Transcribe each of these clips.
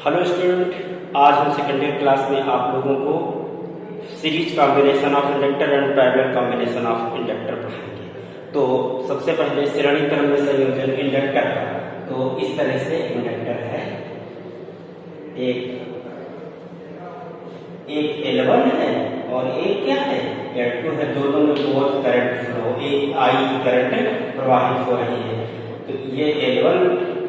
Hello student, आज हम second year class में आप लोगों को series combination of inductor and parallel combination of inductor पढ़ाएंगे। तो सबसे पहले श्रेणी क्रम में संयोजन इंडक्टर का, तो इस तरह से इंडक्टर है, एक L1 है और एक क्या है L2 है। दोनों में बहुत करंट फ्लो, एक I करंट प्रवाहित हो रही है। तो ये L1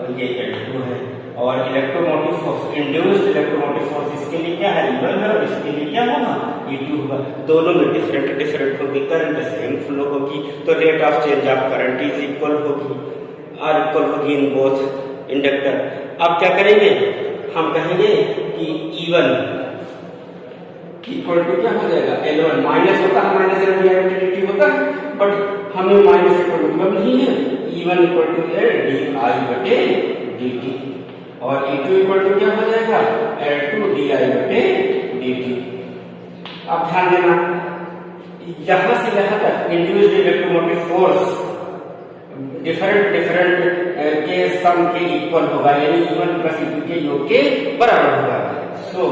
और ये L2 है। और electromotive force, induced electromotive force, इसके लिए क्या है E1 है और इसके लिए क्या होगा E2 होगा। दोनों में डिफरेंट होगी, करंट सेम फ्लो होगी, तो rate of change of current is equal होगी और इक्वल होगी इन बोथ इंडक्टर। अब क्या करेंगे, हम कहेंगे कि E1 इक्वल टू क्या हो जाएगा L1, माइनस होता है, माइनस L होता है, बट हमें माइनस इक्वल मतलब नहीं है। E1 equal to L di बटे dt और E2 इक्वल टू क्या हो जाएगा L2 di बटे dt। अब ध्यान देना, यहां से यहां तक इंड्यूस्ड इलेक्ट्रोमोटिव फोर्स डिफरेंट के सम के इक्वल होगा, यानी E1 प्लस E2 के योग के बराबर होगा। सो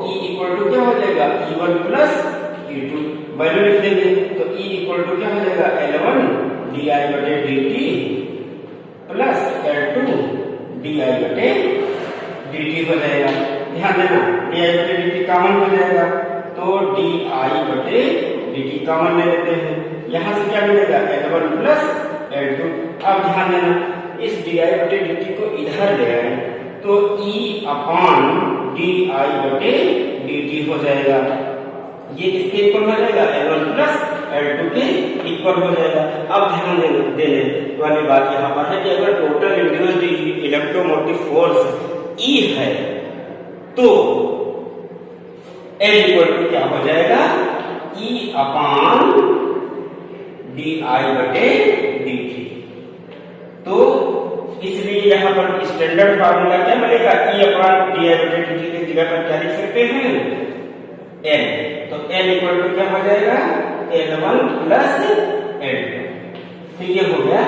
E इक्वल टू क्या हो जाएगा E1 प्लस E2, वैल्यू लिख देंगे तो E इक्वल टू क्या हो जाएगा L1 di बटे dt प्लस L2 di बटे dt हो जाएगा। ध्यान देना, di बटे dt कॉमन हो जाएगा, तो di बटे dt कॉमन ले लेते हैं। यहां से क्या मिलेगा L1 प्लस L2। अब ध्यान देना, इस di बटे dt को इधर ले आए तो E अपॉन di बटे dt हो जाएगा। ये किसके इक्वल हो जाएगा L1 प्लस L2 के इक्वल हो जाएगा। अब ध्यान देने वाली बात यहाँ पर है कि अगर total induced electromotive force E है तो L इक्वल टू क्या हो जाएगा E अपॉन di बटे dt। तो इसलिए यहाँ पर स्टैंडर्ड फार्मूला क्या मिलेगा, E अपॉन di बटे dt की जगह पर क्या लिख सकते हैं L। तो L इक्वल टू क्या हो जाएगा L1 प्लस L2। तो ये हो गया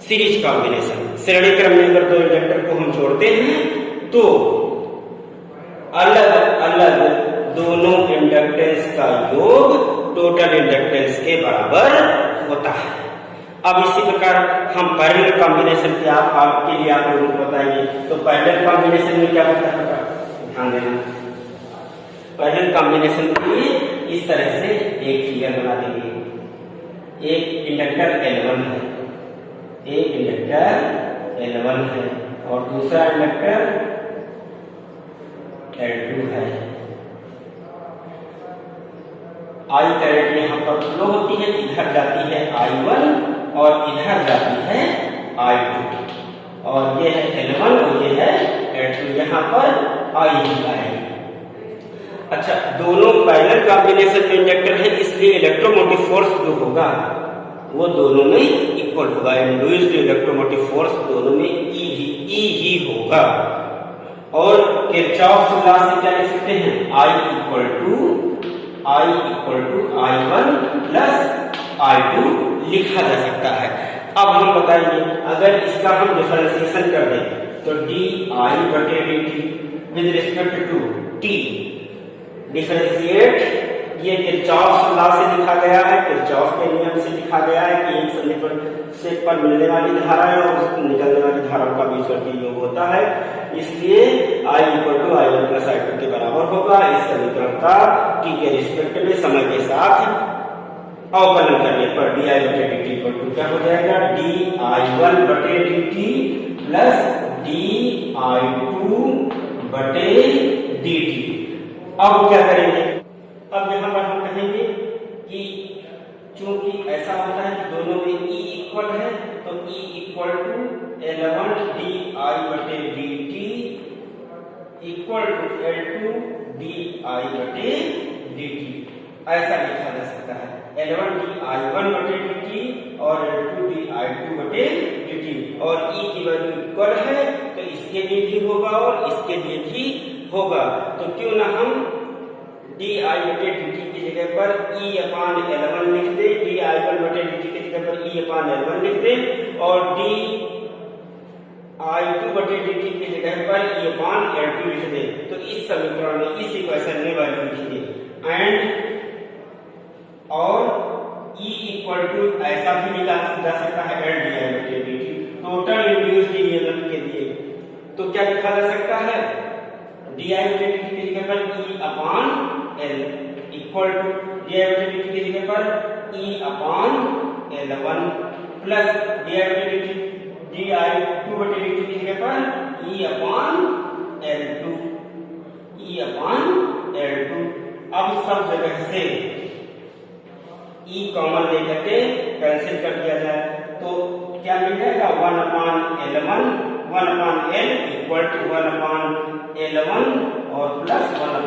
सीरीज कॉम्बिनेशन। श्रेणी क्रम में अगर दो इंडक्टर को हम जोड़ते हैं तो अलग अलग दोनों इंडक्टेंस का योग टोटल इंडक्टेंस के बराबर होता है। अब इसी प्रकार हम पैरेलल कॉम्बिनेशन के आपके लिए आप लोगों को बताएंगे। तो पैरेलल कॉम्बिनेशन में क्या होता है, ध्यान देना, पैरेलल कॉम्बिनेशन के लिए इस तरह से एक फिगर बना देंगे। एक इंडक्टर L1 है, एक इंडक्टर L1 है और दूसरा इंडक्टर L2 है। I करंट यहाँ पर फ्लो होती है, इधर जाती है I1 और इधर जाती है I2, और ये है L1 और ये है L2, यहाँ पर I आएगी। अच्छा, दोनों पैरेलल कॉम्बिनेशन में इंडक्टर है, इसलिए इलेक्ट्रोमोटिव फोर्स जो होगा वो दोनों में इक्वल होगा। इंड्यूस्ड इलेक्ट्रोमोटिव फोर्स दोनों में E ही होगा। और किरचॉफ लॉ से क्या लिख सकते हैं, I equal to I1 plus I2 लिखा जा सकता है। अब हम बताएंगे, अगर इसका हम डिफरेंशिएशन कर दें तो di बटे dt with respect to t, differentiate ये किरचॉफ लॉ से लिखा गया है, किरचॉफ के नियम से लिखा गया है कि एक सन्निकटन पर मिलने वाली धाराएं और निकलने वाली धाराओं का बीजगणितीय योग होता है, इसलिए I equal to I1 plus I2 के बराबर होगा। इस समीकरण का t के रिस्पेक्ट में समय के साथ अवकलन करने पर di बटे dt इक्वल टू क्या हो जाएगा di1 बटे dt प्लस di2 बटे dt। अब क्या करेंगे, अब यहाँ पर हम कहेंगे कि चूंकि ऐसा होता है कि दोनों में E इक्वल है तो E equal to L1 di बटे dt equal to L2 di बटे dt, ऐसा लिखा जा सकता है। L1 di1 बटे dt और L2 di2 बटे dt, और E की वैल्यू इक्वल है तो इसके लिए भी होगा और इसके लिए भी होगा। तो क्यों ना हम di बटे dt की जगह पर E अपान L1 लिख दे, di1 बटे dt की जगह पर E अपान L1 लिख दे, और di I2/dt की जगह पर E/L2 लिख दे। तो इस समीकरण में, इस इक्वेशन में वैल्यू लिखिए एंड और E इक्वल टू ऐसा भी निकाला जा सकता है L/di/dt टोटल इंड्यूस्ड ईएमएफ के लिए। तो क्या लिखा जा सकता है di/dt की जगह पर E/L इक्वल टू di/dt की जगह पर E/L1 प्लस di/dt di2/dt की जगह पर E/L2 E/L2। अब सब जगह से E कॉमन लेकर के कैंसिल कर दिया जाए तो क्या मिल जाएगा 1/L1 1/L equal to 1/L1 और प्लस 1